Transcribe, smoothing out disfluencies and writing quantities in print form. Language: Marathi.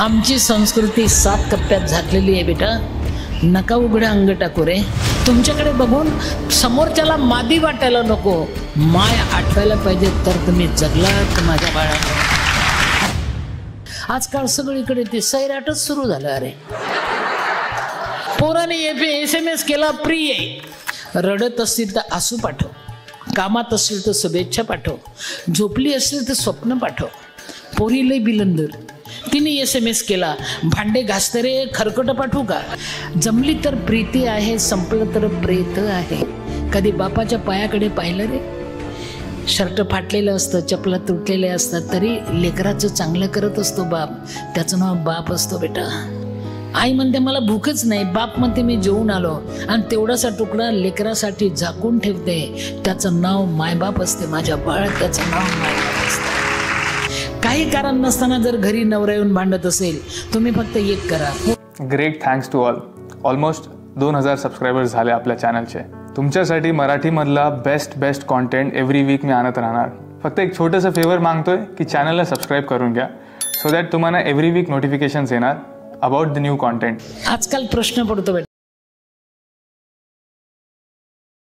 आमची संस्कृती 7 कप्प्यात झाकलेली आहे बेटा. नका उघडे अंग टाकू रे. तुमच्याकडे बघून समोरच्याला मादी वाटायला नको, माय आठवायला पाहिजे, तर तुम्ही जगलात माझ्या बाळाला. आजकाल सगळीकडे ते सैराटच सुरू झालं. अरे पोराने SMS केला प्रिय, रडत असतील तर आसू पाठव, कामात असेल तर शुभेच्छा पाठव, झोपली असेल तर स्वप्न पाठव. पोरी लय बिलंदर, तिने SMS केला भांडे घासते रे, खरकट पाठवू का? जमली तर प्रीती आहे, संपलं तर प्रेत आहे. कधी बापाच्या पायाकडे पाहिलं रे? शर्ट फाटलेलं असतं, चपला तुटलेल्या असतात, तरी लेकराचं चांगलं करत असतो बाप. त्याचं नाव बाप असतो बेटा. आई म्हणते मला भूकच नाही, बाप म्हणते मी जेवून आलो, आणि तेवढासा तुकडा लेकरासाठी झाकून ठेवते, त्याचं नाव मायबाप असते. माझ्या बाळ, त्याचं नाव मायबाप असते. काही कारण नसताना जर घरी नवरा येऊन भांडत असेल, तुम्ही फक्त एक करा. Great, thanks to all. Almost 2000 subscribers झाले आपल्या चॅनलचे. तुमच्यासाठी मराठीमधला बेस्ट कॉन्टेंट एव्हरी वीक मी आणत राहणार. फक्त एक छोटंसं फेवर मागतोय की चॅनलला सबस्क्राईब करून घ्या, सो दॅट तुम्हाला एव्हरी वीक नोटिफिकेशन्स येणार अबाउट द न्यू कॉन्टेंट. आजकाल प्रश्न पडतो बेटा,